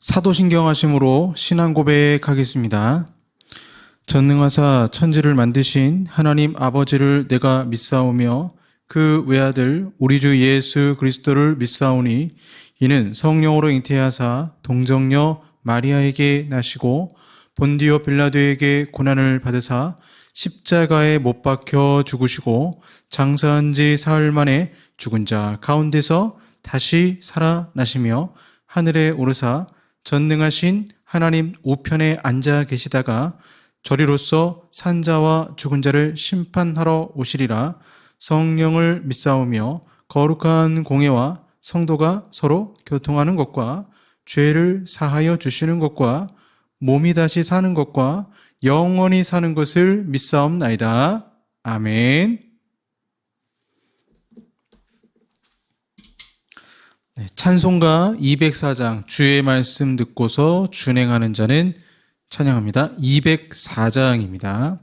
사도신경하심으로 신앙 고백하겠습니다. 전능하사 천지를 만드신 하나님 아버지를 내가 믿사오며 그 외아들 우리 주 예수 그리스도를 믿사오니 이는 성령으로 잉태하사 동정녀 마리아에게 나시고 본디오 빌라도에게 고난을 받으사 십자가에 못 박혀 죽으시고 장사한 지 사흘 만에 죽은 자 가운데서 다시 살아나시며 하늘에 오르사 전능하신 하나님 우편에 앉아 계시다가 저리로서 산자와 죽은 자를 심판하러 오시리라. 성령을 믿사오며 거룩한 공예와 성도가 서로 교통하는 것과 죄를 사하여 주시는 것과 몸이 다시 사는 것과 영원히 사는 것을 믿사옵나이다. 아멘. 찬송가 204장 주의 말씀 듣고서 준행하는 자는 찬양합니다. 204장입니다.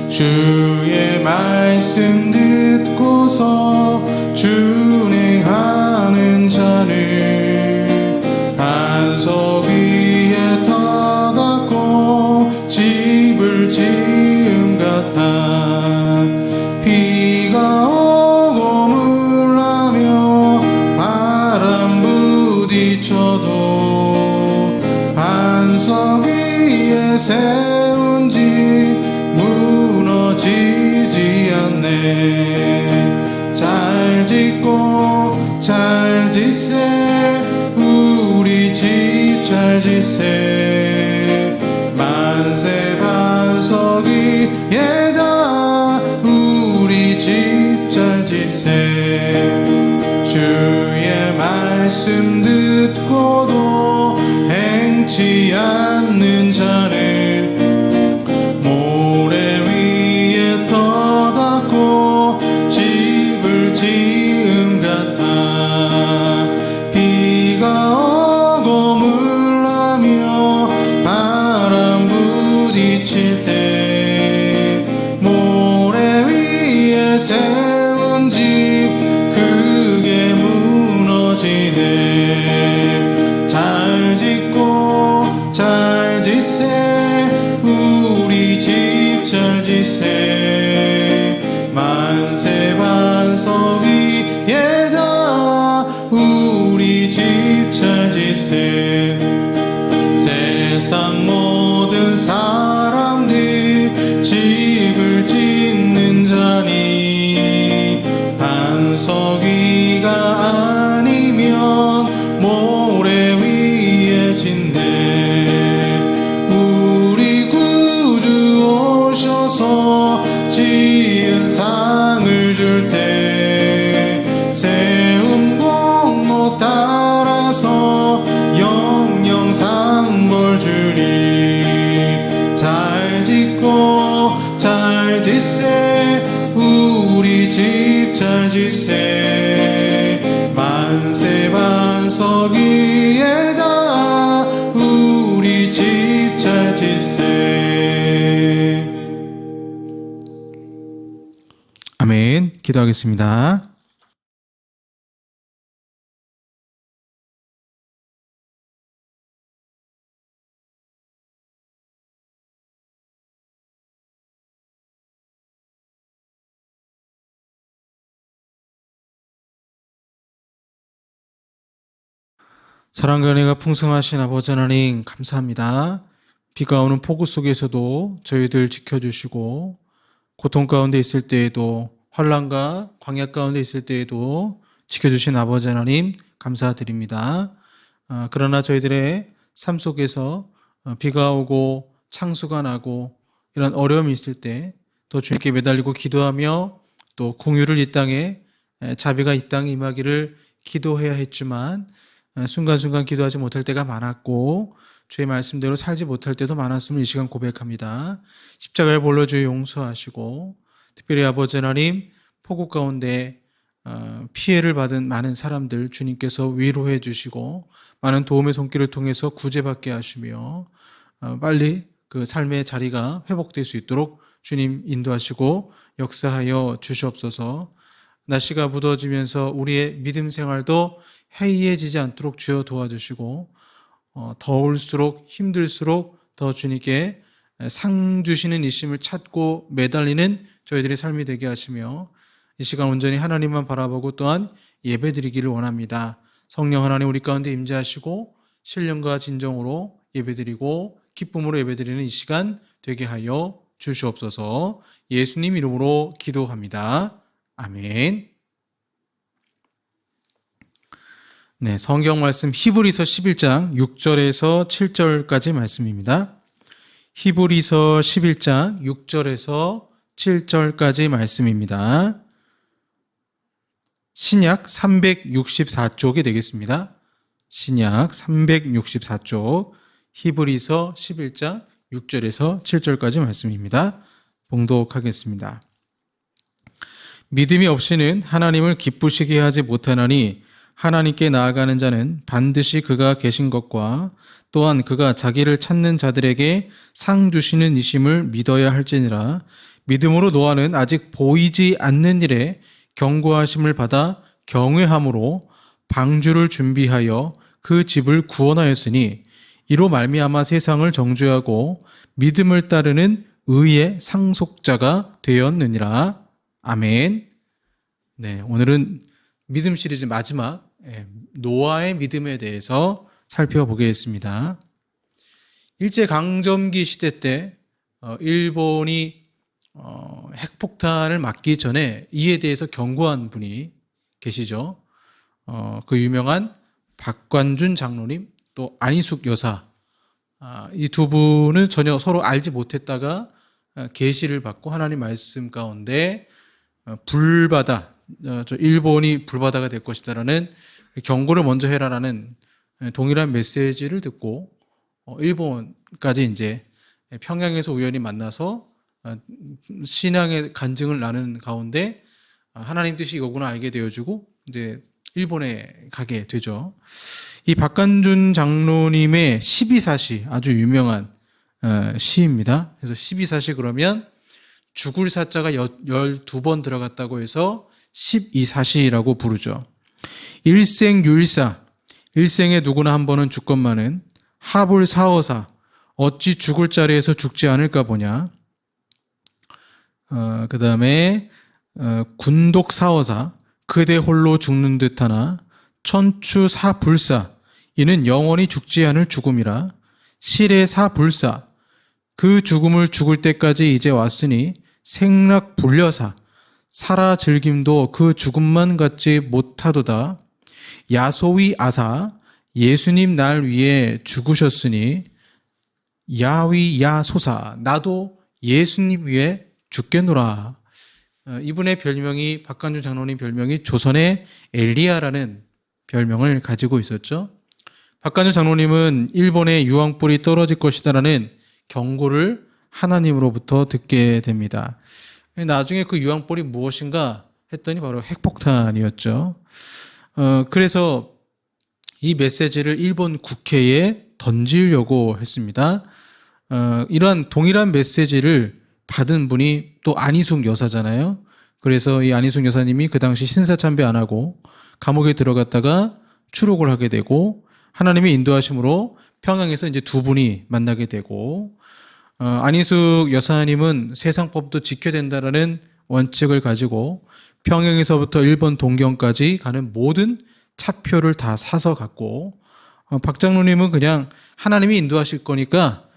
주의 말씀 듣고서 준행하는 자는 반석 위에 터닫고 집을 지은 같아 비가 오고 물나며 바람 부딪혀도 반석 위에 세운 집 무너지지 않네. 잘 짓고 잘 짓세 우리 집 잘 짓세 만세 반석 위에다 우리 집 잘 짓세 주의 말씀 듣고도 행치 않는 자는 지음 같아 비가 오고 물나며 바람 부딪힐 때 모래 위에 세운 집 크게 무너지네. 잘 짓고 잘 짓세 우리 집 잘 짓세 만세 반석 위에다 우리 집 잘 짓세 세상 모든 사람들 집을 짓는 자니 반석 위가 아니면 모래 위에 짓네. 우리 구주 오셔서 지은 상을 줄 때 세운 공로 따라서 영영 상벌 주리. 잘 짓고 잘 짓세 우리 집 잘 짓세 만세 반석 위에다 우리 집 잘 짓세. 아멘. 기도하겠습니다. 사랑과 은혜가 풍성하신 아버지 하나님 감사합니다. 비가 오는 폭우 속에서도 저희들 지켜주시고 고통 가운데 있을 때에도 환난과 광야 가운데 있을 때에도 지켜주신 아버지 하나님 감사드립니다. 그러나 저희들의 삶 속에서 비가 오고 창수가 나고 이런 어려움이 있을 때 또 주님께 매달리고 기도하며 또 공유를 이 땅에 자비가 이 땅에 임하기를 기도해야 했지만 순간순간 기도하지 못할 때가 많았고 주의 말씀대로 살지 못할 때도 많았음을 이 시간 고백합니다. 십자가의 볼로 주의 용서하시고 특별히 아버지 하나님 폭우 가운데 피해를 받은 많은 사람들 주님께서 위로해 주시고 많은 도움의 손길을 통해서 구제받게 하시며 빨리 그 삶의 자리가 회복될 수 있도록 주님 인도하시고 역사하여 주시옵소서. 날씨가 무더워지면서 우리의 믿음 생활도 해이해지지 않도록 주여 도와주시고 더울수록 힘들수록 더 주님께 상 주시는 이심을 찾고 매달리는 저희들의 삶이 되게 하시며 이 시간 온전히 하나님만 바라보고 또한 예배드리기를 원합니다. 성령 하나님 우리 가운데 임재하시고 신령과 진정으로 예배드리고 기쁨으로 예배드리는 이 시간 되게 하여 주시옵소서. 예수님 이름으로 기도합니다. 아멘. 네, 성경 말씀 히브리서 11장 6절에서 7절까지 말씀입니다. 히브리서 11장 6절에서 7절까지 말씀입니다. 신약 364쪽이 되겠습니다. 신약 364쪽 히브리서 11장 6절에서 7절까지 말씀입니다. 봉독하겠습니다. 믿음이 없이는 하나님을 기쁘시게 하지 못하나니 하나님께 나아가는 자는 반드시 그가 계신 것과 또한 그가 자기를 찾는 자들에게 상 주시는 이심을 믿어야 할지니라. 믿음으로 노아는 아직 보이지 않는 일에 경고하심을 받아 경외함으로 방주를 준비하여 그 집을 구원하였으니 이로 말미암아 세상을 정죄하고 믿음을 따르는 의의 상속자가 되었느니라. 아멘. 네, 오늘은 믿음 시리즈 마지막 노아의 믿음에 대해서 살펴보겠습니다. 일제강점기 시대 때 일본이 핵폭탄을 맞기 전에 이에 대해서 경고한 분이 계시죠. 그 유명한 박관준 장로님 또 안희숙 여사, 이 두 분은 전혀 서로 알지 못했다가 계시를 받고 하나님 말씀 가운데 불바다, 일본이 불바다가 될 것이다라는 경고를 먼저 해라라는 동일한 메시지를 듣고 일본까지 이제 평양에서 우연히 만나서 신앙의 간증을 나누는 가운데 하나님 뜻이 이거구나 알게 되어지고 이제 일본에 가게 되죠. 이 박관준 장로님의 12사시 아주 유명한 시입니다. 그래서 12사시 그러면 죽을 사자가 12번 들어갔다고 해서 12사시라고 부르죠. 일생율사, 일생에 누구나 한 번은 죽건만은 하불사어사, 어찌 죽을 자리에서 죽지 않을까 보냐. 그 다음에 군독사어사, 그대 홀로 죽는 듯하나 천추사불사, 이는 영원히 죽지 않을 죽음이라. 실의사불사, 그 죽음을 죽을 때까지 이제 왔으니 생락불려사, 살아 즐김도 그 죽음만 갖지 못하도다. 야소위아사, 예수님 날 위해 죽으셨으니 야위야소사, 나도 예수님 위해 죽겠노라. 이분의 별명이, 박관준 장로님 별명이 조선의 엘리야라는 별명을 가지고 있었죠. 박관준 장로님은 일본의 유황불이 떨어질 것이다라는 경고를 하나님으로부터 듣게 됩니다. 나중에 그 유황불이 무엇인가 했더니 바로 핵폭탄이었죠. 그래서 이 메시지를 일본 국회에 던지려고 했습니다. 이러한 동일한 메시지를 받은 분이 또 안희숙 여사잖아요. 그래서 이 안희숙 여사님이 그 당시 신사참배 안 하고 감옥에 들어갔다가 추록을 하게 되고 하나님의 인도하심으로 평양에서 이제 두 분이 만나게 되고 안희숙 여사님은 세상법도 지켜야 된다라는 원칙을 가지고 평양에서부터 일본 동경까지 가는 모든 차표를 다 사서 갔고 박 장로님은 그냥 하나님이 인도하실 거니까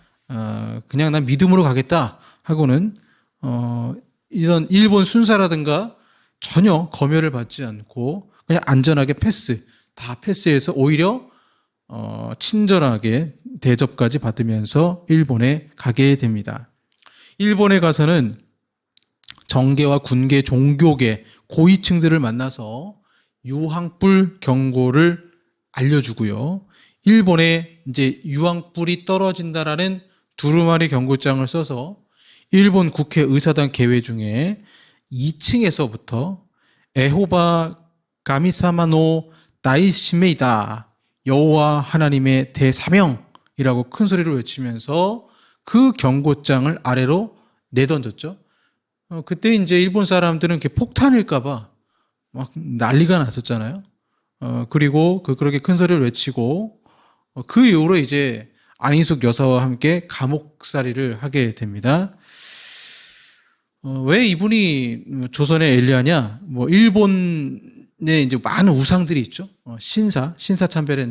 그냥 난 믿음으로 가겠다 하고는 이런 일본 순사라든가 전혀 검열을 받지 않고 그냥 안전하게 다 패스해서 오히려 친절하게 대접까지 받으면서 일본에 가게 됩니다. 일본에 가서는 정계와 군계, 종교계, 고위층들을 만나서 유황불 경고를 알려주고요. 일본에 이제 유황불이 떨어진다라는 두루마리 경고장을 써서 일본 국회 의사당 개회 중에 2층에서부터 에호바 가미사마노 다이시메이다, 여호와 하나님의 대사명이라고 큰 소리로 외치면서 그 경고장을 아래로 내던졌죠. 그때 이제 일본 사람들은 이렇게 폭탄일까봐 막 난리가 났었잖아요. 그리고 그렇게 큰 소리를 외치고 그 이후로 이제 안희숙 여사와 함께 감옥살이를 하게 됩니다. 왜 이분이 조선의 엘리야냐? 뭐 일본에 이제 많은 우상들이 있죠. 신사 참배를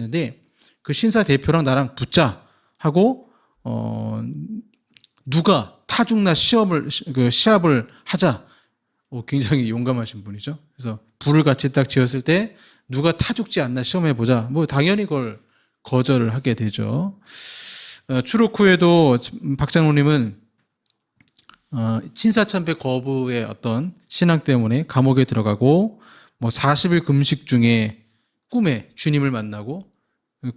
그 신사 대표랑 나랑 붙자 하고 누가 타죽나 시합을 하자. 굉장히 용감하신 분이죠. 그래서 불을 같이 딱 지었을 때 누가 타죽지 않나 시험해 보자. 뭐 당연히 그걸 거절을 하게 되죠. 추록 후에도 박 장로님은 친사참배 거부의 어떤 신앙 때문에 감옥에 들어가고 뭐 40일 금식 중에 꿈에 주님을 만나고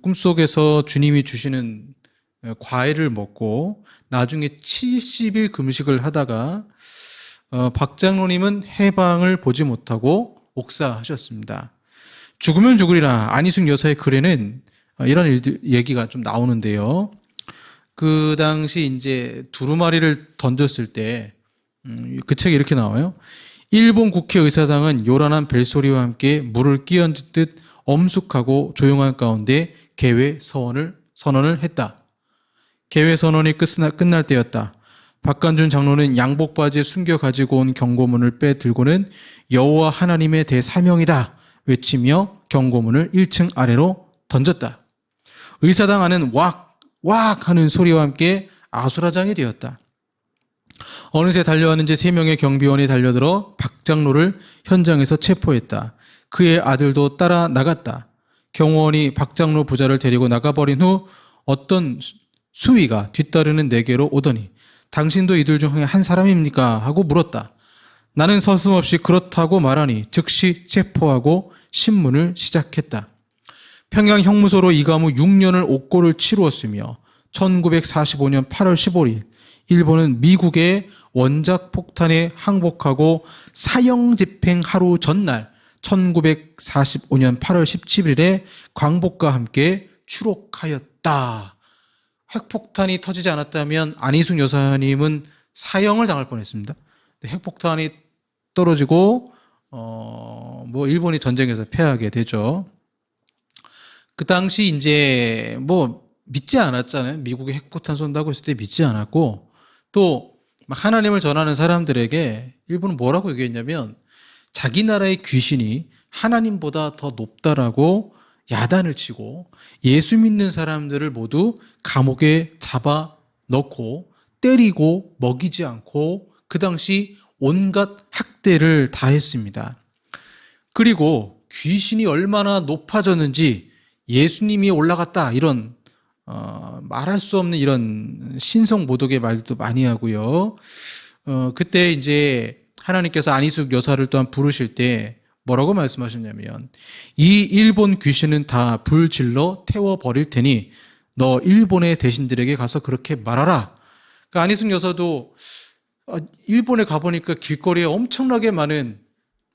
꿈속에서 주님이 주시는 과일을 먹고 나중에 70일 금식을 하다가 박 장로님은 해방을 보지 못하고 옥사하셨습니다. 죽으면 죽으리라. 안희숙 여사의 글에는 이런 얘기가 좀 나오는데요. 그 당시 이제 두루마리를 던졌을 때, 그 책에 이렇게 나와요. 일본 국회의사당은 요란한 벨소리와 함께 물을 끼얹듯 엄숙하고 조용한 가운데 개회 선언을 했다. 개회 선언이 끝날 때였다. 박관준 장로는 양복 바지에 숨겨 가지고 온 경고문을 빼들고는 여호와 하나님의 대사명이다 외치며 경고문을 1층 아래로 던졌다. 의사당 안은 왁 하는 소리와 함께 아수라장이 되었다. 어느새 달려왔는 지 3명의 경비원이 달려들어 박 장로를 현장에서 체포했다. 그의 아들도 따라 나갔다. 경호원이 박 장로 부자를 데리고 나가버린 후 어떤 수위가 뒤따르는 내게로 오더니 당신도 이들 중 한 사람입니까? 하고 물었다. 나는 서슴없이 그렇다고 말하니 즉시 체포하고 신문을 시작했다. 평양 형무소로 이감 후 6년을 옥고를 치루었으며 1945년 8월 15일 일본은 미국의 원작 폭탄에 항복하고 사형 집행 하루 전날 1945년 8월 17일에 광복과 함께 추록하였다. 핵폭탄이 터지지 않았다면 안희숙 여사님은 사형을 당할 뻔했습니다. 핵폭탄이 떨어지고 뭐 일본이 전쟁에서 패하게 되죠. 그 당시 이제 뭐 믿지 않았잖아요. 미국이 핵폭탄 쏜다고 했을 때 믿지 않았고 또 하나님을 전하는 사람들에게 일본은 뭐라고 얘기했냐면 자기 나라의 귀신이 하나님보다 더 높다라고 야단을 치고 예수 믿는 사람들을 모두 감옥에 잡아 넣고 때리고 먹이지 않고 그 당시 온갖 학대를 다 했습니다. 그리고 귀신이 얼마나 높아졌는지 예수님이 올라갔다 이런 말할 수 없는 이런 신성 모독의 말도 많이 하고요. 그때 이제 하나님께서 안희숙 여사를 또한 부르실 때 뭐라고 말씀하셨냐면 이 일본 귀신은 다 불질러 태워버릴 테니 너 일본의 대신들에게 가서 그렇게 말하라. 그러니까 안희숙 여사도 일본에 가보니까 길거리에 엄청나게 많은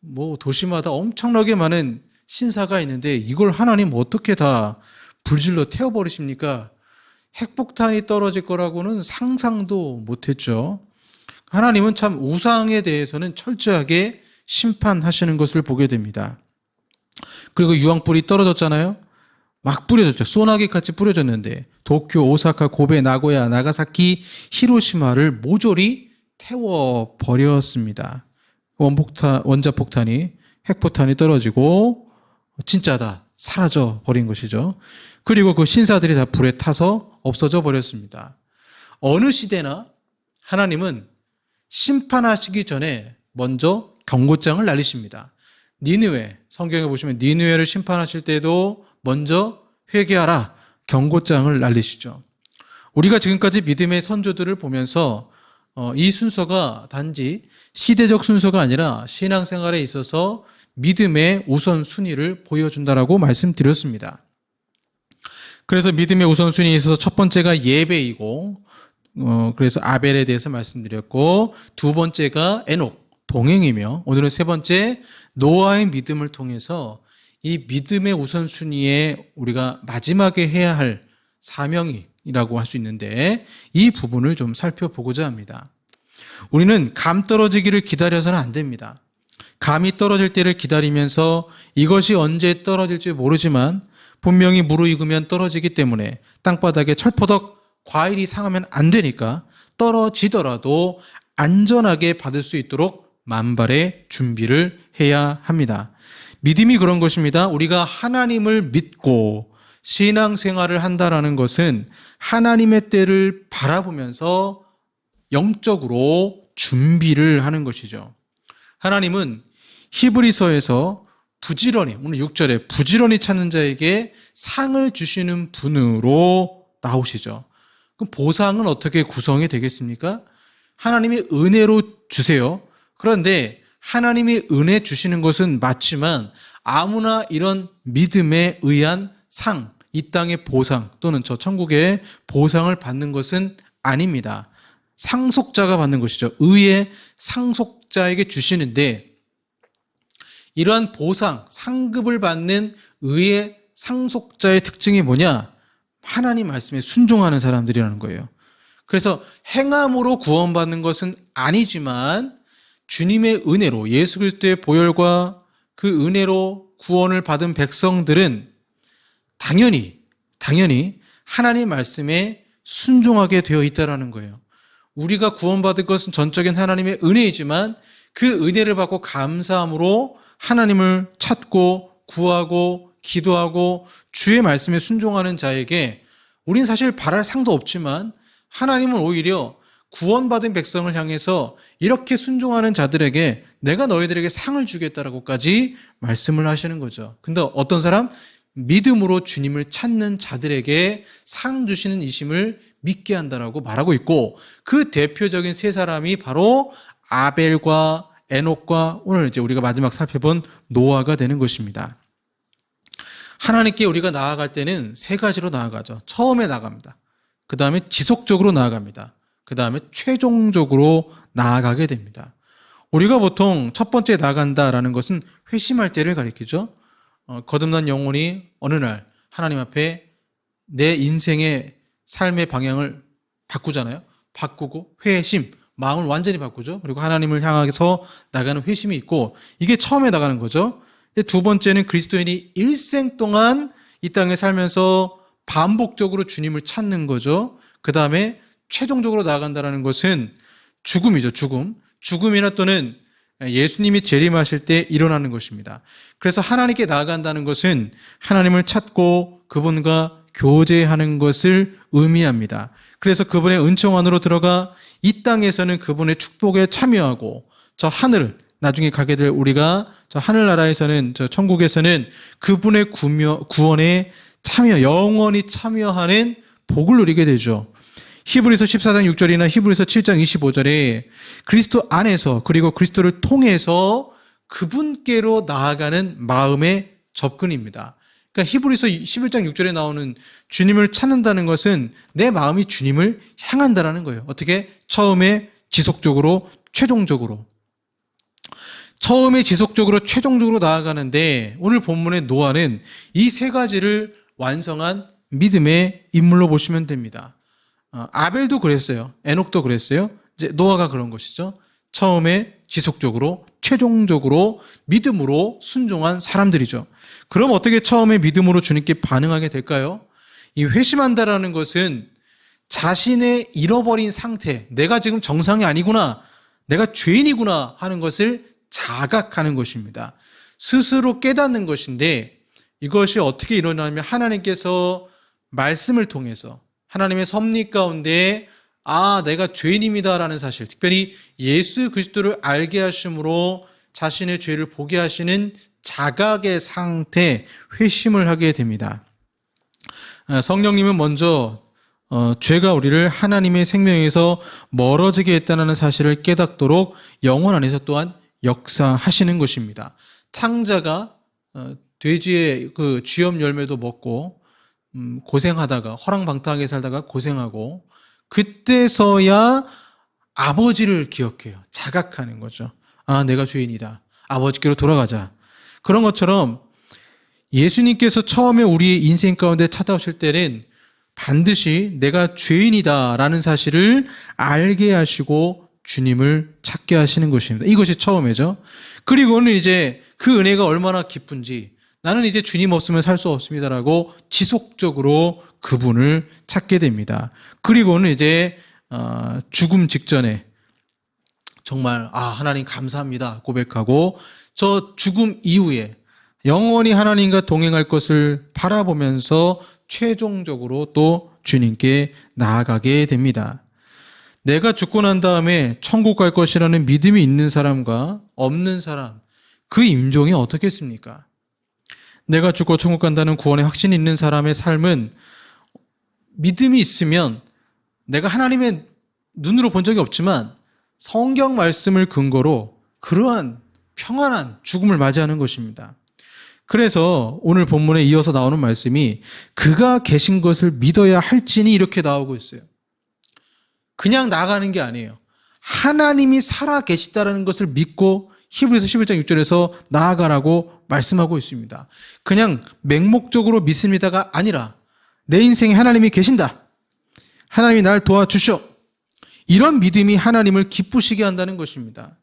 뭐 도시마다 엄청나게 많은 신사가 있는데 이걸 하나님 어떻게 다 불질러 태워버리십니까? 핵폭탄이 떨어질 거라고는 상상도 못했죠. 하나님은 참 우상에 대해서는 철저하게 심판하시는 것을 보게 됩니다. 그리고 유황불이 떨어졌잖아요. 막 뿌려졌죠. 소나기 같이 뿌려졌는데 도쿄, 오사카, 고베, 나고야, 나가사키, 히로시마를 모조리 태워버렸습니다. 원자폭탄이 핵폭탄이 떨어지고 진짜다 사라져 버린 것이죠. 그리고 그 신사들이 다 불에 타서 없어져 버렸습니다. 어느 시대나 하나님은 심판하시기 전에 먼저 경고장을 날리십니다. 니느웨, 성경에 보시면 니느웨를 심판하실 때도 먼저 회개하라 경고장을 날리시죠. 우리가 지금까지 믿음의 선조들을 보면서 이 순서가 단지 시대적 순서가 아니라 신앙생활에 있어서 믿음의 우선순위를 보여준다라고 말씀드렸습니다. 그래서 믿음의 우선순위에 있어서 첫 번째가 예배이고, 그래서 아벨에 대해서 말씀드렸고, 두 번째가 에녹, 동행이며, 오늘은 세 번째 노아의 믿음을 통해서 이 믿음의 우선순위에 우리가 마지막에 해야 할 사명이라고 할 수 있는데, 이 부분을 좀 살펴보고자 합니다. 우리는 감 떨어지기를 기다려서는 안 됩니다. 감이 떨어질 때를 기다리면서 이것이 언제 떨어질지 모르지만 분명히 무르익으면 떨어지기 때문에 땅바닥에 철퍼덕 과일이 상하면 안 되니까 떨어지더라도 안전하게 받을 수 있도록 만발의 준비를 해야 합니다. 믿음이 그런 것입니다. 우리가 하나님을 믿고 신앙생활을 한다라는 것은 하나님의 때를 바라보면서 영적으로 준비를 하는 것이죠. 하나님은 히브리서에서 부지런히, 오늘 6절에 부지런히 찾는 자에게 상을 주시는 분으로 나오시죠. 그럼 보상은 어떻게 구성이 되겠습니까? 하나님이 은혜로 주세요. 그런데 하나님이 은혜 주시는 것은 맞지만 아무나 이런 믿음에 의한 상, 이 땅의 보상 또는 저 천국의 보상을 받는 것은 아닙니다. 상속자가 받는 것이죠. 의의 상속자에게 주시는데 이러한 보상, 상급을 받는 의의 상속자의 특징이 뭐냐? 하나님 말씀에 순종하는 사람들이라는 거예요. 그래서 행함으로 구원받는 것은 아니지만 주님의 은혜로 예수 그리스도의 보혈과 그 은혜로 구원을 받은 백성들은 당연히 하나님 말씀에 순종하게 되어 있다라는 거예요. 우리가 구원받을 것은 전적인 하나님의 은혜이지만 그 은혜를 받고 감사함으로 하나님을 찾고 구하고 기도하고 주의 말씀에 순종하는 자에게 우린 사실 바랄 상도 없지만 하나님은 오히려 구원받은 백성을 향해서 이렇게 순종하는 자들에게 내가 너희들에게 상을 주겠다라고까지 말씀을 하시는 거죠. 근데 어떤 사람? 믿음으로 주님을 찾는 자들에게 상 주시는 이심을 믿게 한다라고 말하고 있고 그 대표적인 세 사람이 바로 아벨과 에녹과 오늘 이제 우리가 마지막 살펴본 노아가 되는 것입니다. 하나님께 우리가 나아갈 때는 세 가지로 나아가죠. 처음에 나갑니다. 그 다음에 지속적으로 나아갑니다. 그 다음에 최종적으로 나아가게 됩니다. 우리가 보통 첫 번째 나간다라는 것은 회심할 때를 가리키죠. 거듭난 영혼이 어느 날 하나님 앞에 내 인생의 삶의 방향을 바꾸잖아요. 바꾸고 회심, 마음을 완전히 바꾸죠. 그리고 하나님을 향해서 나가는 회심이 있고 이게 처음에 나가는 거죠. 두 번째는 그리스도인이 일생 동안 이 땅에 살면서 반복적으로 주님을 찾는 거죠. 그 다음에 최종적으로 나아간다는 것은 죽음이죠. 죽음이나 또는 예수님이 재림하실 때 일어나는 것입니다. 그래서 하나님께 나아간다는 것은 하나님을 찾고 그분과 교제하는 것을 의미합니다. 그래서 그분의 은총 안으로 들어가 이 땅에서는 그분의 축복에 참여하고 저 하늘, 나중에 가게 될 우리가 저 하늘나라에서는 저 천국에서는 그분의 구원에 참여, 영원히 참여하는 복을 누리게 되죠. 히브리서 14장 6절이나 히브리서 7장 25절에 그리스도 안에서 그리고 그리스도를 통해서 그분께로 나아가는 마음의 접근입니다. 그러니까 히브리서 11장 6절에 나오는 주님을 찾는다는 것은 내 마음이 주님을 향한다라는 거예요. 어떻게? 처음에 지속적으로, 최종적으로. 처음에 지속적으로, 최종적으로 나아가는데 오늘 본문의 노아는 이 세 가지를 완성한 믿음의 인물로 보시면 됩니다. 아벨도 그랬어요. 에녹도 그랬어요. 이제 노아가 그런 것이죠. 처음에 지속적으로, 최종적으로 믿음으로 순종한 사람들이죠. 그럼 어떻게 처음에 믿음으로 주님께 반응하게 될까요? 이 회심한다라는 것은 자신의 잃어버린 상태, 내가 지금 정상이 아니구나, 내가 죄인이구나 하는 것을 자각하는 것입니다. 스스로 깨닫는 것인데 이것이 어떻게 일어나냐면 하나님께서 말씀을 통해서 하나님의 섭리 가운데 내가 죄인입니다라는 사실, 특별히 예수 그리스도를 알게 하심으로 자신의 죄를 보게 하시는 자각의 상태, 회심을 하게 됩니다. 성령님은 먼저 죄가 우리를 하나님의 생명에서 멀어지게 했다는 사실을 깨닫도록 영혼 안에서 또한 역사하시는 것입니다. 탕자가 돼지의 그 쥐염 열매도 먹고 고생하다가 허랑방탕하게 살다가 고생하고 그때서야 아버지를 기억해요. 자각하는 거죠. 아, 내가 죄인이다. 아버지께로 돌아가자. 그런 것처럼 예수님께서 처음에 우리의 인생 가운데 찾아오실 때는 반드시 내가 죄인이다라는 사실을 알게 하시고 주님을 찾게 하시는 것입니다. 이것이 처음이죠. 그리고는 이제 그 은혜가 얼마나 깊은지 나는 이제 주님 없으면 살 수 없습니다라고 지속적으로 그분을 찾게 됩니다. 그리고는 이제 죽음 직전에 정말 하나님 감사합니다 고백하고 저 죽음 이후에 영원히 하나님과 동행할 것을 바라보면서 최종적으로 또 주님께 나아가게 됩니다. 내가 죽고 난 다음에 천국 갈 것이라는 믿음이 있는 사람과 없는 사람, 그 임종이 어떻겠습니까? 내가 죽고 천국 간다는 구원의 확신이 있는 사람의 삶은 믿음이 있으면 내가 하나님의 눈으로 본 적이 없지만 성경 말씀을 근거로 그러한 평안한 죽음을 맞이하는 것입니다. 그래서 오늘 본문에 이어서 나오는 말씀이 그가 계신 것을 믿어야 할지니 이렇게 나오고 있어요. 그냥 나가는 게 아니에요. 하나님이 살아 계시다는 것을 믿고 히브리서 11장 6절에서 나아가라고 말씀하고 있습니다. 그냥 맹목적으로 믿습니다가 아니라 내 인생에 하나님이 계신다. 하나님이 날 도와주셔. 이런 믿음이 하나님을 기쁘시게 한다는 것입니다.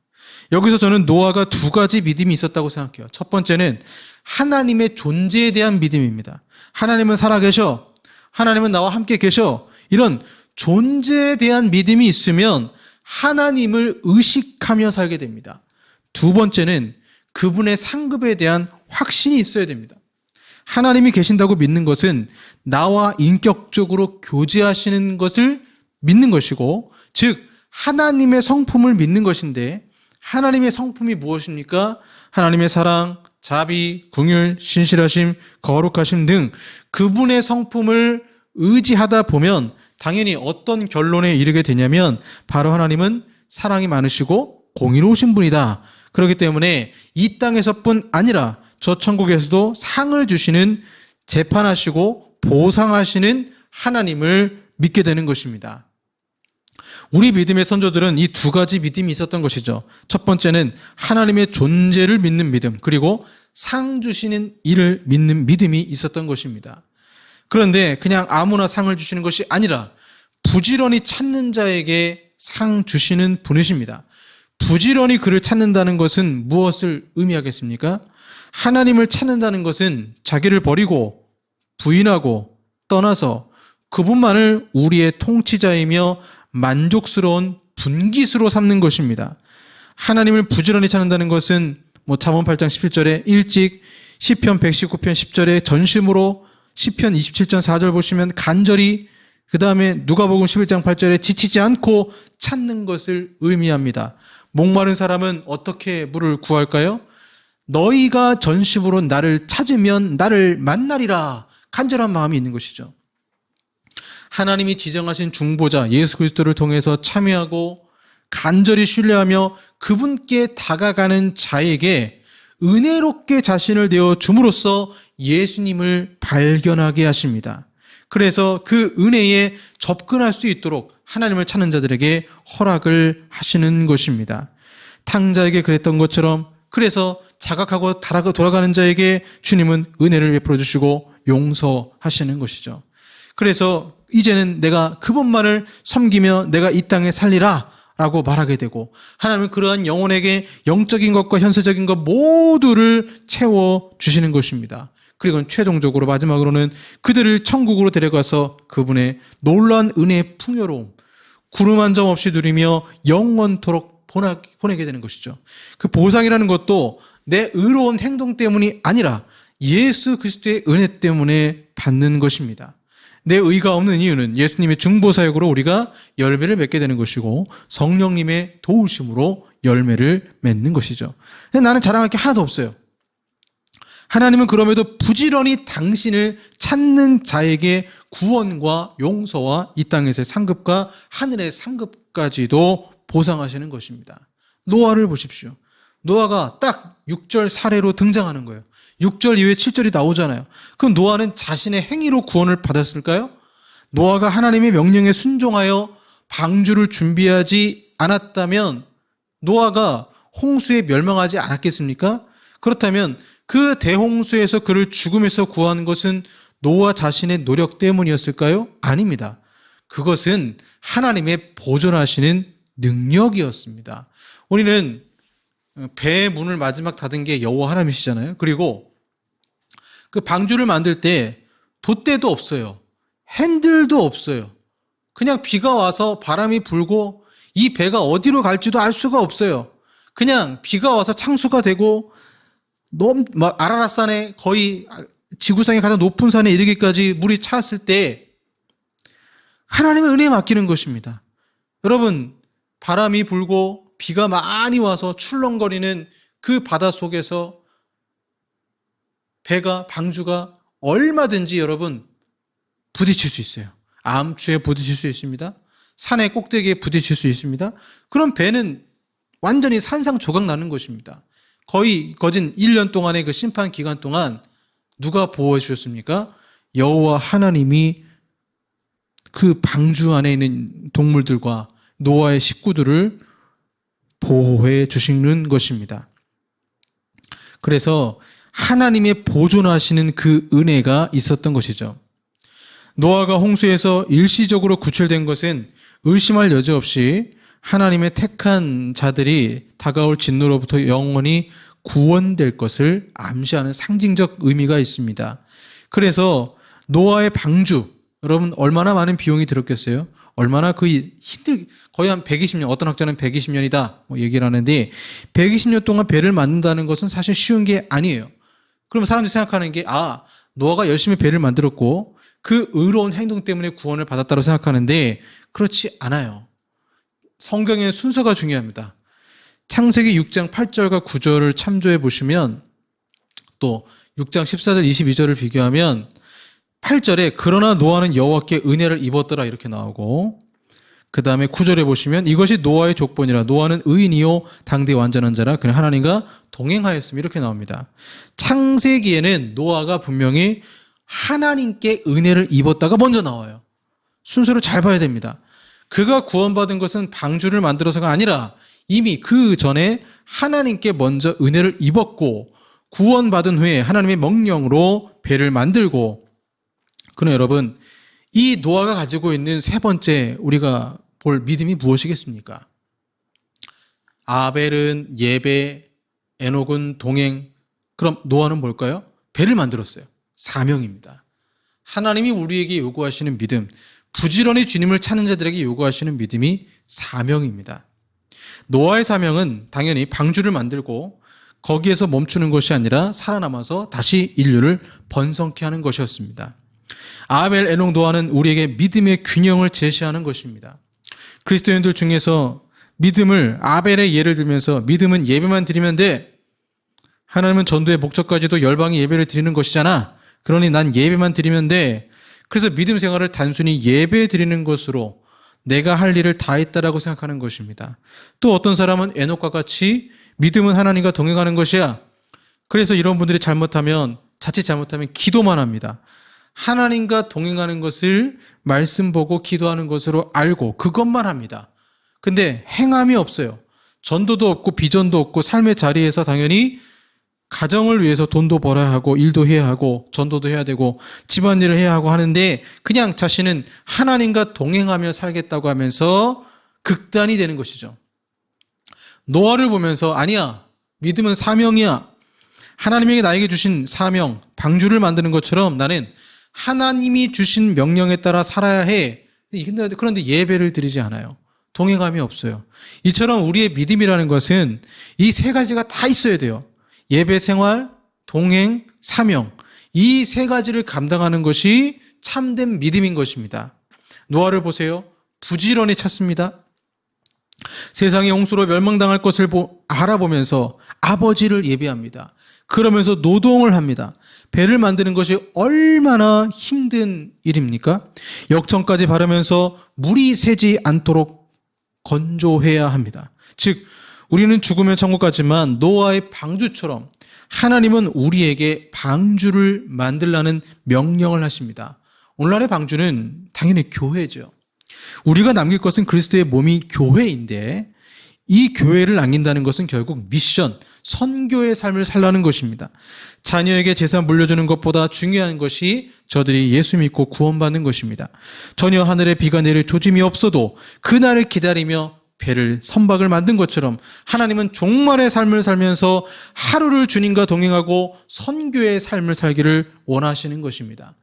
여기서 저는 노아가 두 가지 믿음이 있었다고 생각해요. 첫 번째는 하나님의 존재에 대한 믿음입니다. 하나님은 살아계셔. 하나님은 나와 함께 계셔. 이런 존재에 대한 믿음이 있으면 하나님을 의식하며 살게 됩니다. 두 번째는 그분의 상급에 대한 확신이 있어야 됩니다. 하나님이 계신다고 믿는 것은 나와 인격적으로 교제하시는 것을 믿는 것이고, 즉 하나님의 성품을 믿는 것인데 하나님의 성품이 무엇입니까? 하나님의 사랑, 자비, 긍휼, 신실하심, 거룩하심 등 그분의 성품을 의지하다 보면 당연히 어떤 결론에 이르게 되냐면 바로 하나님은 사랑이 많으시고 공의로우신 분이다. 그렇기 때문에 이 땅에서뿐 아니라 저 천국에서도 상을 주시는 재판하시고 보상하시는 하나님을 믿게 되는 것입니다. 우리 믿음의 선조들은 이 두 가지 믿음이 있었던 것이죠. 첫 번째는 하나님의 존재를 믿는 믿음, 그리고 상 주시는 이를 믿는 믿음이 있었던 것입니다. 그런데 그냥 아무나 상을 주시는 것이 아니라 부지런히 찾는 자에게 상 주시는 분이십니다. 부지런히 그를 찾는다는 것은 무엇을 의미하겠습니까? 하나님을 찾는다는 것은 자기를 버리고 부인하고 떠나서 그분만을 우리의 통치자이며 만족스러운 분깃으로 삼는 것입니다. 하나님을 부지런히 찾는다는 것은 잠언 8장 11절에 일찍, 시편 119편 10절에 전심으로, 시편 27장 4절 보시면 간절히, 그 다음에 누가복음 11장 8절에 지치지 않고 찾는 것을 의미합니다. 목마른 사람은 어떻게 물을 구할까요? 너희가 전심으로 나를 찾으면 나를 만나리라. 간절한 마음이 있는 것이죠. 하나님이 지정하신 중보자 예수 그리스도를 통해서 참여하고 간절히 신뢰하며 그분께 다가가는 자에게 은혜롭게 자신을 내어 줌으로써 예수님을 발견하게 하십니다. 그래서 그 은혜에 접근할 수 있도록 하나님을 찾는 자들에게 허락을 하시는 것입니다. 탕자에게 그랬던 것처럼, 그래서 자각하고 돌아가는 자에게 주님은 은혜를 베풀어 주시고 용서하시는 것이죠. 그래서 이제는 내가 그분만을 섬기며 내가 이 땅에 살리라 라고 말하게 되고, 하나님은 그러한 영혼에게 영적인 것과 현세적인 것 모두를 채워주시는 것입니다. 그리고 최종적으로 마지막으로는 그들을 천국으로 데려가서 그분의 놀라운 은혜의 풍요로움, 구름 한 점 없이 누리며 영원토록 보내게 되는 것이죠. 그 보상이라는 것도 내 의로운 행동 때문이 아니라 예수 그리스도의 은혜 때문에 받는 것입니다. 내 의가 없는 이유는 예수님의 중보사역으로 우리가 열매를 맺게 되는 것이고 성령님의 도우심으로 열매를 맺는 것이죠. 나는 자랑할 게 하나도 없어요. 하나님은 그럼에도 부지런히 당신을 찾는 자에게 구원과 용서와 이 땅에서의 상급과 하늘의 상급까지도 보상하시는 것입니다. 노아를 보십시오. 노아가 딱 6절 사례로 등장하는 거예요. 6절 이후에 7절이 나오잖아요. 그럼 노아는 자신의 행위로 구원을 받았을까요? 노아가 하나님의 명령에 순종하여 방주를 준비하지 않았다면 노아가 홍수에 멸망하지 않았겠습니까? 그렇다면 그 대홍수에서 그를 죽음에서 구한 것은 노아 자신의 노력 때문이었을까요? 아닙니다. 그것은 하나님의 보존하시는 능력이었습니다. 우리는 배의 문을 마지막 닫은 게 여호와 하나님이시잖아요. 그리고 그 방주를 만들 때 돛대도 없어요. 핸들도 없어요. 그냥 비가 와서 바람이 불고 이 배가 어디로 갈지도 알 수가 없어요. 그냥 비가 와서 창수가 되고 너무 아라랏산에 거의 지구상의 가장 높은 산에 이르기까지 물이 찼을 때 하나님의 은혜에 맡기는 것입니다. 여러분, 바람이 불고 비가 많이 와서 출렁거리는 그 바다 속에서 배가, 방주가 얼마든지 여러분 부딪힐 수 있어요. 암초에 부딪힐 수 있습니다. 산의 꼭대기에 부딪힐 수 있습니다. 그럼 배는 완전히 산상조각 나는 것입니다. 거의 거진 1년 동안의 그 심판 기간 동안 누가 보호해 주셨습니까? 여호와 하나님이 그 방주 안에 있는 동물들과 노아의 식구들을 보호해 주시는 것입니다. 그래서 하나님의 보존하시는 그 은혜가 있었던 것이죠. 노아가 홍수에서 일시적으로 구출된 것은 의심할 여지 없이 하나님의 택한 자들이 다가올 진노로부터 영원히 구원될 것을 암시하는 상징적 의미가 있습니다. 그래서 노아의 방주, 여러분 얼마나 많은 비용이 들었겠어요? 얼마나 거의 한 120년, 어떤 학자는 120년이다 얘기를 하는데 120년 동안 배를 만든다는 것은 사실 쉬운 게 아니에요. 그러면 사람들이 생각하는 게 노아가 열심히 배를 만들었고 그 의로운 행동 때문에 구원을 받았다고 생각하는데 그렇지 않아요. 성경의 순서가 중요합니다. 창세기 6장 8절과 9절을 참조해 보시면 또 6장 14절 22절을 비교하면 8절에 그러나 노아는 여호와께 은혜를 입었더라 이렇게 나오고 그 다음에 9절에 보시면 이것이 노아의 족본이라 노아는 의인이요 당대 완전한 자라 그는 하나님과 동행하였으며 이렇게 나옵니다. 창세기에는 노아가 분명히 하나님께 은혜를 입었다가 먼저 나와요. 순서를 잘 봐야 됩니다. 그가 구원받은 것은 방주를 만들어서가 아니라 이미 그 전에 하나님께 먼저 은혜를 입었고 구원받은 후에 하나님의 명령으로 배를 만들고 그러나 여러분 이 노아가 가지고 있는 세 번째 우리가 볼 믿음이 무엇이겠습니까? 아벨은 예배, 에녹은 동행, 그럼 노아는 뭘까요? 배를 만들었어요. 사명입니다. 하나님이 우리에게 요구하시는 믿음, 부지런히 주님을 찾는 자들에게 요구하시는 믿음이 사명입니다. 노아의 사명은 당연히 방주를 만들고 거기에서 멈추는 것이 아니라 살아남아서 다시 인류를 번성케 하는 것이었습니다. 아벨, 에녹, 노아는 우리에게 믿음의 균형을 제시하는 것입니다. 그리스도인들 중에서 믿음을 아벨의 예를 들면서 믿음은 예배만 드리면 돼. 하나님은 전도의 목적까지도 열방이 예배를 드리는 것이잖아. 그러니 난 예배만 드리면 돼. 그래서 믿음 생활을 단순히 예배 드리는 것으로 내가 할 일을 다 했다라고 생각하는 것입니다. 또 어떤 사람은 에녹과 같이 믿음은 하나님과 동행하는 것이야. 그래서 이런 분들이 자칫 잘못하면 기도만 합니다. 하나님과 동행하는 것을 말씀 보고 기도하는 것으로 알고 그것만 합니다. 근데 행함이 없어요. 전도도 없고 비전도 없고 삶의 자리에서 당연히 가정을 위해서 돈도 벌어야 하고 일도 해야 하고 전도도 해야 되고 집안일을 해야 하고 하는데 그냥 자신은 하나님과 동행하며 살겠다고 하면서 극단이 되는 것이죠. 노아를 보면서 아니야, 믿음은 사명이야. 하나님에게 나에게 주신 사명, 방주를 만드는 것처럼 나는 하나님이 주신 명령에 따라 살아야 해. 그런데 예배를 드리지 않아요. 동행함이 없어요. 이처럼 우리의 믿음이라는 것은 이 세 가지가 다 있어야 돼요. 예배 생활, 동행, 사명. 이 세 가지를 감당하는 것이 참된 믿음인 것입니다. 노아를 보세요. 부지런히 찾습니다. 세상의 홍수로 멸망당할 것을 알아보면서 아버지를 예배합니다. 그러면서 노동을 합니다. 배를 만드는 것이 얼마나 힘든 일입니까? 역청까지 바르면서 물이 새지 않도록 건조해야 합니다. 즉 우리는 죽으면 천국 가지만 노아의 방주처럼 하나님은 우리에게 방주를 만들라는 명령을 하십니다. 오늘날의 방주는 당연히 교회죠. 우리가 남길 것은 그리스도의 몸인 교회인데 이 교회를 남긴다는 것은 결국 미션, 선교의 삶을 살라는 것입니다. 자녀에게 재산 물려주는 것보다 중요한 것이 저들이 예수 믿고 구원받는 것입니다. 전혀 하늘에 비가 내릴 조짐이 없어도 그날을 기다리며 배를 선박을 만든 것처럼 하나님은 종말의 삶을 살면서 하루를 주님과 동행하고 선교의 삶을 살기를 원하시는 것입니다.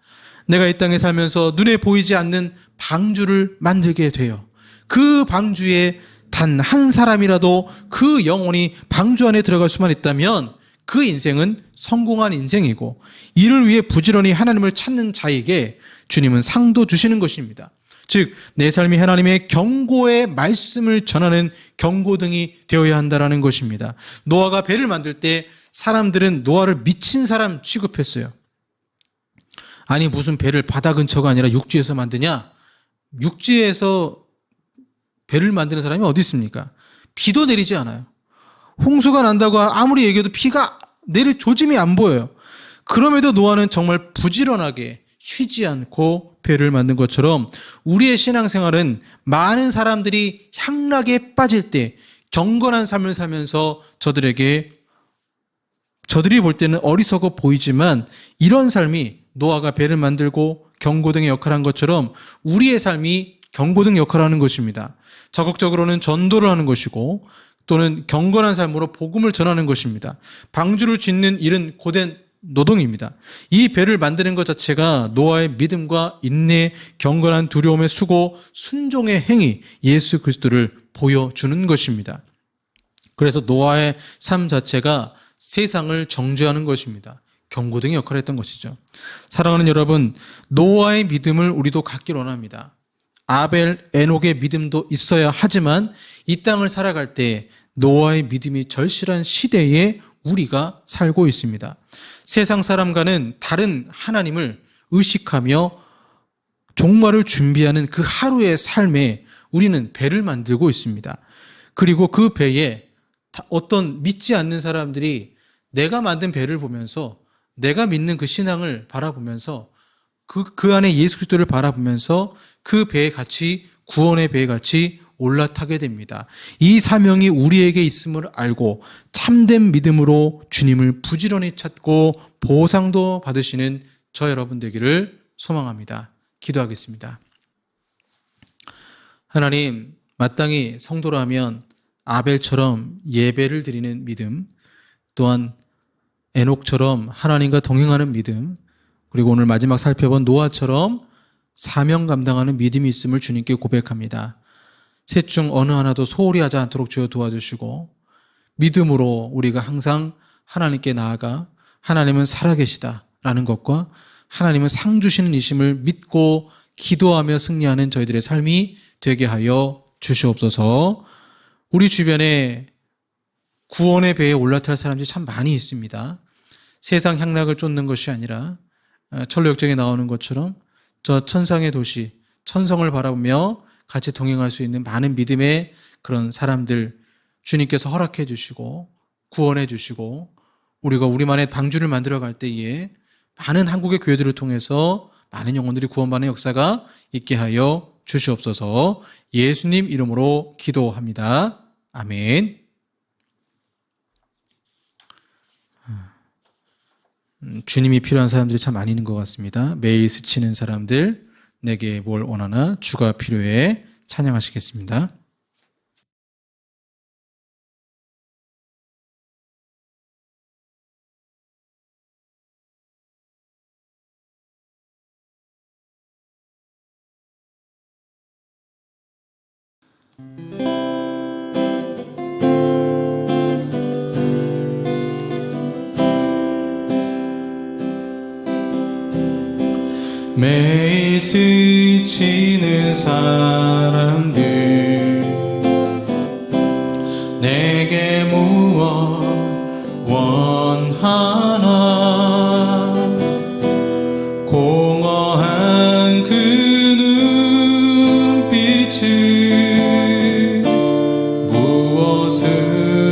내가 이 땅에 살면서 눈에 보이지 않는 방주를 만들게 돼요. 그 방주에 단 한 사람이라도 그 영혼이 방주 안에 들어갈 수만 있다면 그 인생은 성공한 인생이고, 이를 위해 부지런히 하나님을 찾는 자에게 주님은 상도 주시는 것입니다. 즉, 내 삶이 하나님의 경고의 말씀을 전하는 경고등이 되어야 한다는 것입니다. 노아가 배를 만들 때 사람들은 노아를 미친 사람 취급했어요. 아니, 무슨 배를 바다 근처가 아니라 육지에서 만드냐? 육지에서 배를 만드는 사람이 어디 있습니까? 비도 내리지 않아요. 홍수가 난다고 아무리 얘기해도 비가 내릴 조짐이 안 보여요. 그럼에도 노아는 정말 부지런하게 쉬지 않고 배를 만든 것처럼 우리의 신앙생활은 많은 사람들이 향락에 빠질 때 경건한 삶을 살면서 저들이 볼 때는 어리석어 보이지만 이런 삶이 노아가 배를 만들고 경고등의 역할을 한 것처럼 우리의 삶이 경고등 역할을 하는 것입니다. 적극적으로는 전도를 하는 것이고 또는 경건한 삶으로 복음을 전하는 것입니다. 방주를 짓는 일은 고된 노동입니다. 이 배를 만드는 것 자체가 노아의 믿음과 인내, 경건한 두려움의 수고, 순종의 행위, 예수 그리스도를 보여주는 것입니다. 그래서 노아의 삶 자체가 세상을 정죄하는 것입니다. 경고등의 역할을 했던 것이죠. 사랑하는 여러분, 노아의 믿음을 우리도 갖길 원합니다. 아벨, 에녹의 믿음도 있어야 하지만 이 땅을 살아갈 때 노아의 믿음이 절실한 시대에 우리가 살고 있습니다. 세상 사람과는 다른 하나님을 의식하며 종말을 준비하는 그 하루의 삶에 우리는 배를 만들고 있습니다. 그리고 그 배에 어떤 믿지 않는 사람들이 내가 만든 배를 보면서, 내가 믿는 그 신앙을 바라보면서, 그 안에 예수 그리스도를 바라보면서 그 배에 같이, 구원의 배에 같이 올라타게 됩니다. 이 사명이 우리에게 있음을 알고 참된 믿음으로 주님을 부지런히 찾고 보상도 받으시는 저 여러분 되기를 소망합니다. 기도하겠습니다. 하나님, 마땅히 성도라면 아벨처럼 예배를 드리는 믿음, 또한 에녹처럼 하나님과 동행하는 믿음, 그리고 오늘 마지막 살펴본 노아처럼 사명 감당하는 믿음이 있음을 주님께 고백합니다. 셋 중 어느 하나도 소홀히 하지 않도록 주여 도와주시고, 믿음으로 우리가 항상 하나님께 나아가 하나님은 살아계시다라는 것과 하나님은 상 주시는 이심을 믿고 기도하며 승리하는 저희들의 삶이 되게 하여 주시옵소서. 우리 주변에 구원의 배에 올라탈 사람들이 참 많이 있습니다. 세상 향락을 쫓는 것이 아니라 철로역정에 나오는 것처럼 저 천상의 도시, 천성을 바라보며 같이 동행할 수 있는 많은 믿음의 그런 사람들 주님께서 허락해 주시고 구원해 주시고, 우리가 우리만의 방주를 만들어 갈 때에 많은 한국의 교회들을 통해서 많은 영혼들이 구원받는 역사가 있게 하여 주시옵소서. 예수님 이름으로 기도합니다. 아멘. 주님이 필요한 사람들이 참 많이 있는 것 같습니다. 매일 스치는 사람들, 내게 뭘 원하나 주가 필요해. 찬양하시겠습니다. 매일 스치는 사람들, 내게 무엇 원하나, 공허한 그 눈빛을 무엇을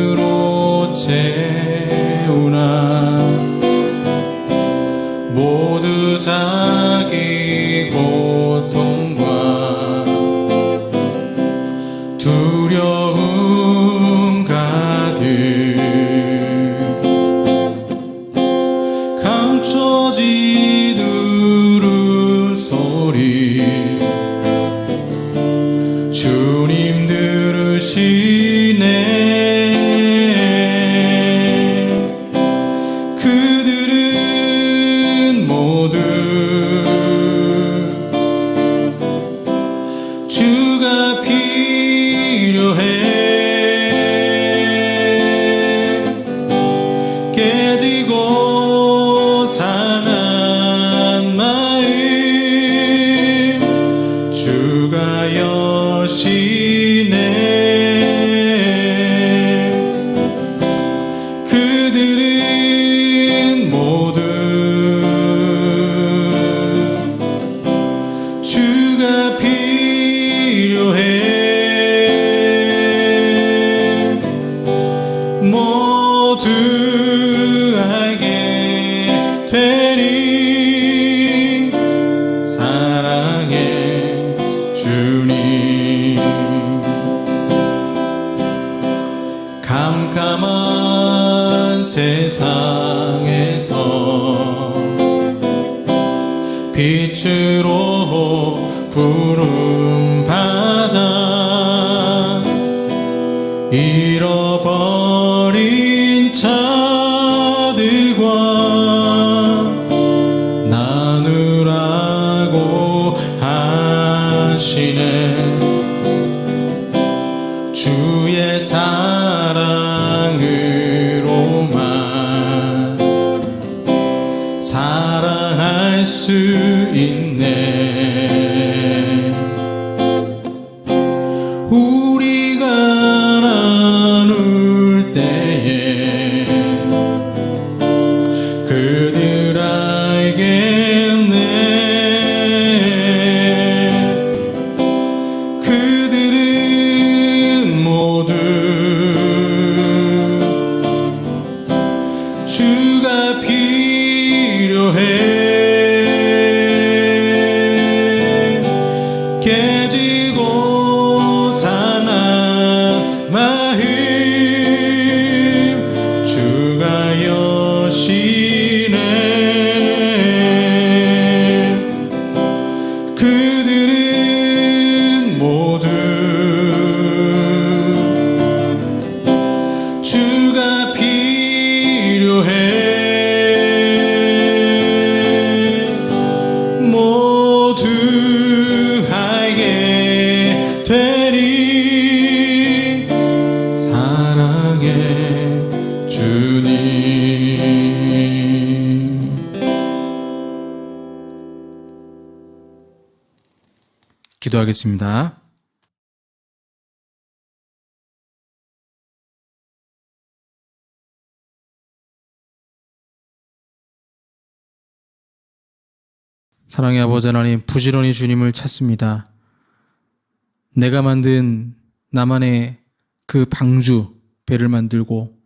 모두 알게 되리. 사랑의 주님. 깜깜한 세상에서 빛으로 부름받아 잃어버린 자들과 나누라고 하시는 주의 사랑으로만 사랑할 수 있네. 우리가 나눌 때에 그들 알겠네. 그들은 모두 주가 필요해. 깨지고 상한 마음 주가 여시네. 그들은 모두 주가 필요해. 모두 알게 되리. 사랑의 주님. 기도하겠습니다. 사랑의 아버지 하나님, 부지런히 주님을 찾습니다. 내가 만든 나만의 그 방주, 배를 만들고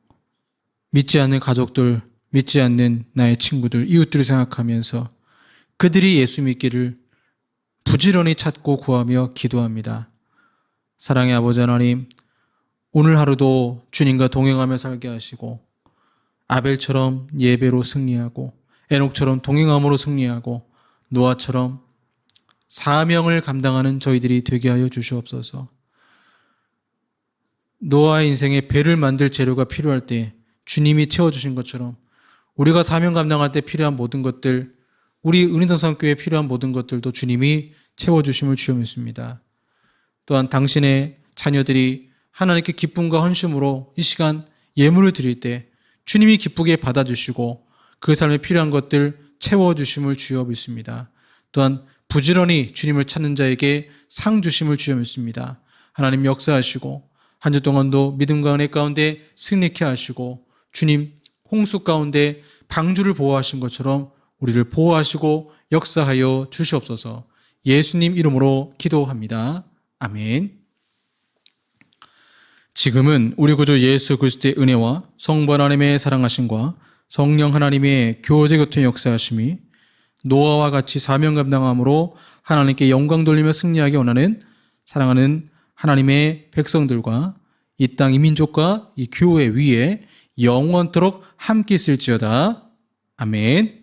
믿지 않는 가족들, 믿지 않는 나의 친구들, 이웃들을 생각하면서 그들이 예수 믿기를 부지런히 찾고 구하며 기도합니다. 사랑의 아버지 하나님, 오늘 하루도 주님과 동행하며 살게 하시고 아벨처럼 예배로 승리하고 에녹처럼 동행함으로 승리하고 노아처럼 사명을 감당하는 저희들이 되게 하여 주시옵소서. 노아의 인생에 배를 만들 재료가 필요할 때 주님이 채워주신 것처럼 우리가 사명 감당할 때 필요한 모든 것들, 우리 은인성산교회에 필요한 모든 것들도 주님이 채워주심을 주여 믿습니다. 또한 당신의 자녀들이 하나님께 기쁨과 헌신으로 이 시간 예물을 드릴 때 주님이 기쁘게 받아주시고 그 삶에 필요한 것들 채워주심을 주여 믿습니다. 또한 부지런히 주님을 찾는 자에게 상 주심을 주여 믿습니다. 하나님 역사하시고 한 주 동안도 믿음과 은혜 가운데 승리케 하시고 주님 홍수 가운데 방주를 보호하신 것처럼 우리를 보호하시고 역사하여 주시옵소서. 예수님 이름으로 기도합니다. 아멘. 지금은 우리 구주 예수 그리스도의 은혜와 성부 하나님의 사랑하심과 성령 하나님의 교제 교통의 역사하심이 노아와 같이 사명 감당함으로 하나님께 영광 돌리며 승리하기 원하는 사랑하는 하나님의 백성들과 이 땅 이민족과 이 교회 위에 영원토록 함께 있을지어다. 아멘.